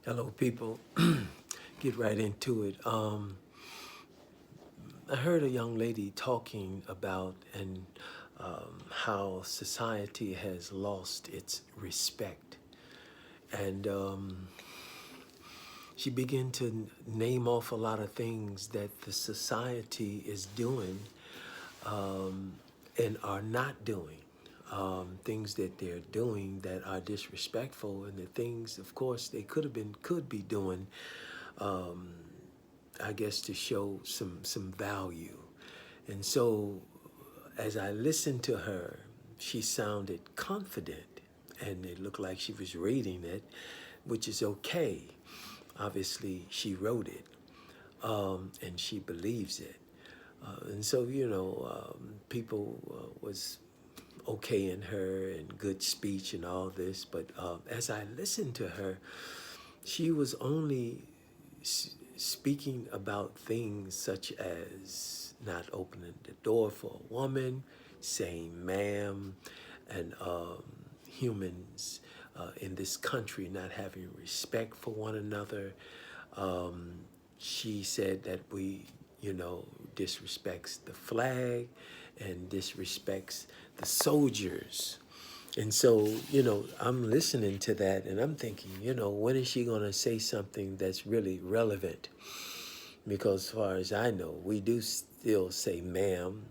Hello, people. Get right into it. I heard a young lady talking about and how society has lost its respect, and she began to name off a lot of things that the society is doing and are not doing. Things that they're doing that are disrespectful, and the things, of course, they could be doing I guess to show some value. And so as I listened to her, she sounded confident and it looked like she was reading it, which is okay. Obviously, she wrote it and she believes it. And so, people was okay in her and good speech and all this. But as I listened to her, she was only speaking about things such as not opening the door for a woman, saying ma'am, and humans in this country not having respect for one another. Um, she said that we, disrespects the flag and disrespects the soldiers. And so, I'm listening to that and I'm thinking, when is she going to say something that's really relevant? Because as far as I know, we do still say ma'am,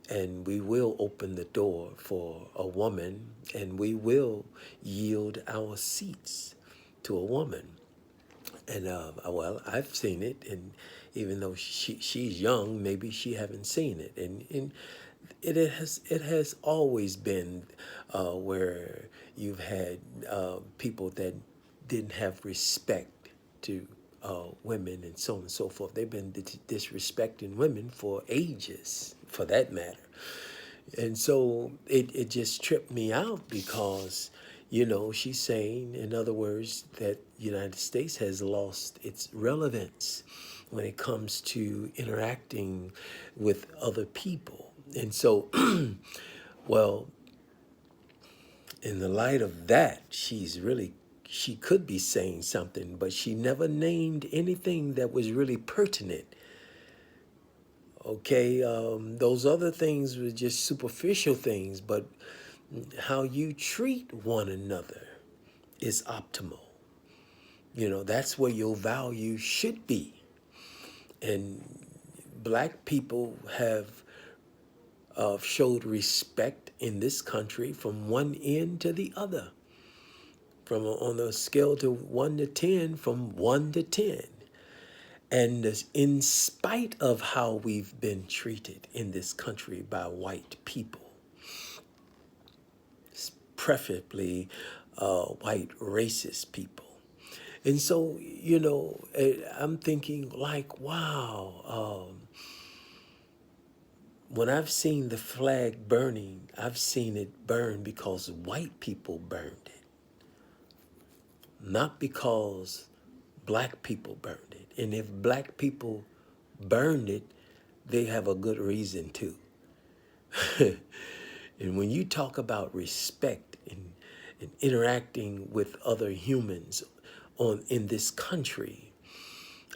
and we will open the door for a woman, and we will yield our seats to a woman. And well, I've seen it, and even though she's young, maybe she haven't seen it, and it has always been where you've had people that didn't have respect to women and so on and so forth. They've been disrespecting women for ages, for that matter. And so it just tripped me out because, she's saying, in other words, that the United States has lost its relevance when it comes to interacting with other people. And so, well, in the light of that, she could be saying something, but she never named anything that was really pertinent. Okay, those other things were just superficial things, but how you treat one another is optimal. That's where your value should be. And black people have showed respect in this country from one end to the other. From on a scale to 1 to 10, from 1 to 10. And in spite of how we've been treated in this country by white people, preferably white racist people. And so, I'm thinking like, wow, when I've seen the flag burning, I've seen it burn because white people burned it, not because black people burned it. And if black people burned it, they have a good reason to. And when you talk about respect and interacting with other humans in this country,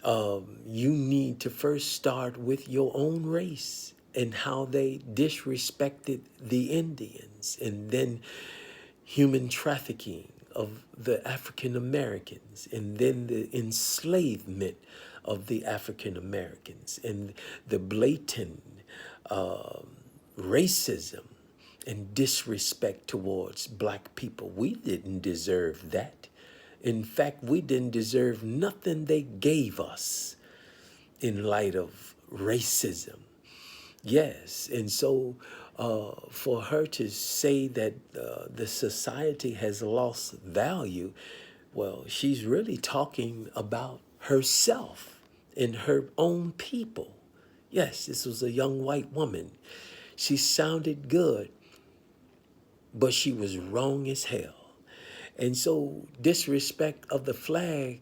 you need to first start with your own race and how they disrespected the Indians, and then human trafficking of the African Americans, and then the enslavement of the African Americans, and the blatant racism and disrespect towards black people. We didn't deserve that. In fact, we didn't deserve nothing they gave us in light of racism. Yes, and so for her to say that the society has lost value, well, she's really talking about herself and her own people. Yes, this was a young white woman. She sounded good, but she was wrong as hell. And so, disrespect of the flag,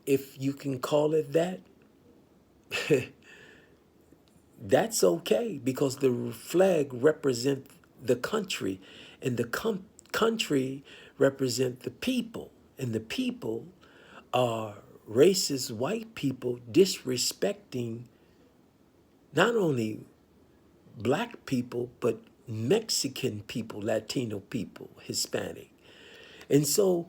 if you can call it that, that's okay because the flag represents the country and the country represent the people. And the people are racist white people disrespecting not only black people, but Mexican people, Latino people, Hispanic. And so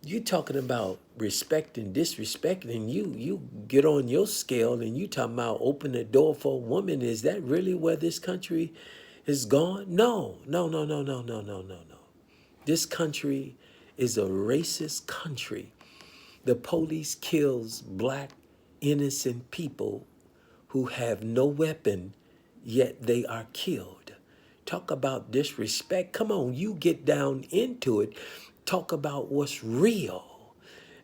you're talking about respect and disrespect, and you get on your scale and you talking about open the door for a woman. Is that really where this country is gone? No, no, no, no, no, no, no, no, no. This country is a racist country. The police kills black innocent people who have no weapon, yet they are killed. Talk about disrespect. Come on, you get down into it. Talk about what's real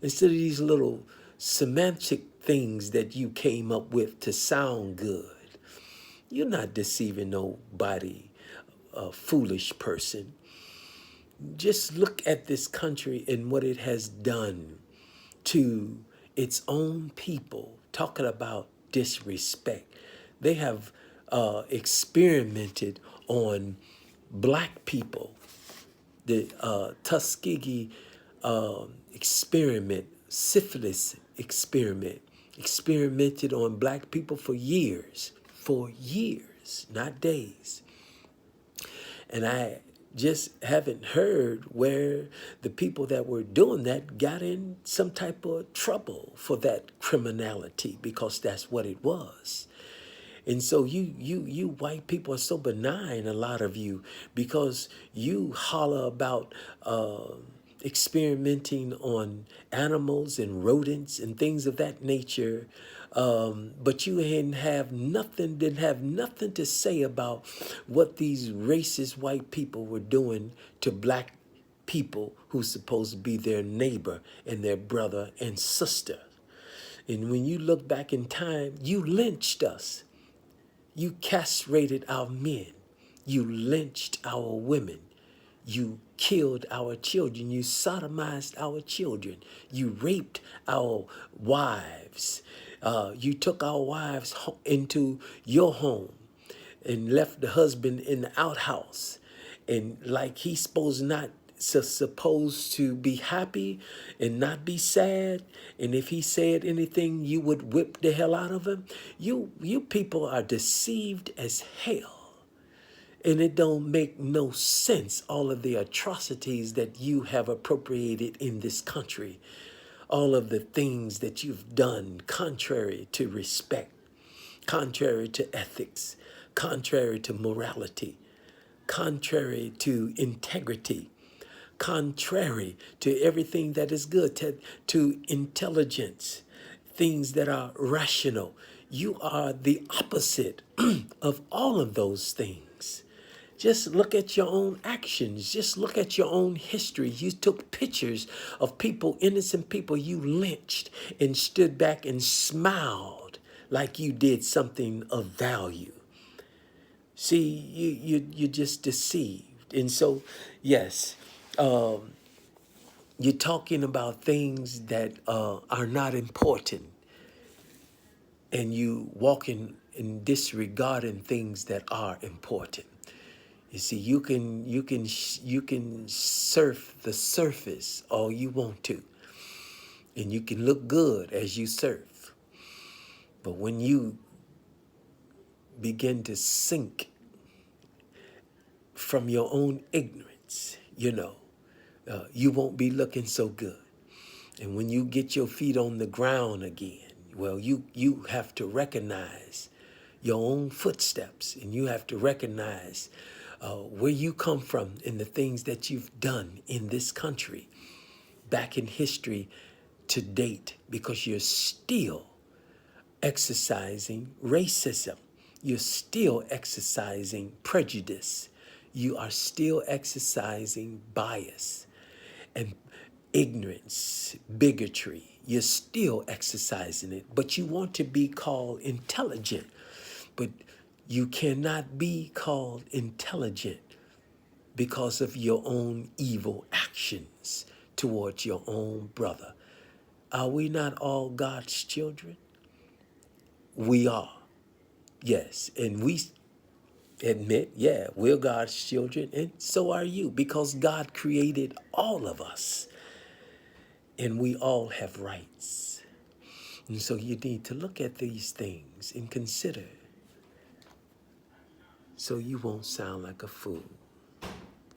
instead of these little semantic things that you came up with to sound good. You're not deceiving nobody, a foolish person. Just look at this country and what it has done to its own people, talking about disrespect. They have experimented on black people. The Tuskegee experiment, syphilis experiment, experimented on black people for years, not days. And I just haven't heard where the people that were doing that got in some type of trouble for that criminality, because that's what it was. And so you white people are so benign, a lot of you, because you holler about experimenting on animals and rodents and things of that nature. But you didn't have nothing to say about what these racist white people were doing to black people who's supposed to be their neighbor and their brother and sister. And when you look back in time, you lynched us. You castrated our men. You lynched our women. You killed our children. You sodomized our children. You raped our wives. You took our wives into your home and left the husband in the outhouse. And like he's supposed to be happy and not be sad. And if he said anything, you would whip the hell out of him. You people are deceived as hell. And it don't make no sense, all of the atrocities that you have appropriated in this country. All of the things that you've done contrary to respect, contrary to ethics, contrary to morality, contrary to integrity, contrary to everything that is good, to intelligence, things that are rational. You are the opposite of all of those things. Just look at your own actions. Just look at your own history. You took pictures of people, innocent people you lynched, and stood back and smiled like you did something of value. See, you're just deceived. And so, yes, you're talking about things that are not important, and you walking and disregarding things that are important. You see, you can surf the surface all you want to, and you can look good as you surf. But when you begin to sink from your own ignorance, you won't be looking so good. And when you get your feet on the ground again, well, you have to recognize your own footsteps, and you have to recognize where you come from and the things that you've done in this country back in history to date, because you're still exercising racism. You're still exercising prejudice. You are still exercising bias and ignorance, bigotry. You're still exercising it, but you want to be called intelligent. But you cannot be called intelligent because of your own evil actions towards your own brother. Are we not all God's children? We are. Yes, and we admit, yeah, we're God's children, and so are you, because God created all of us. And we all have rights. And so you need to look at these things and consider so you won't sound like a fool.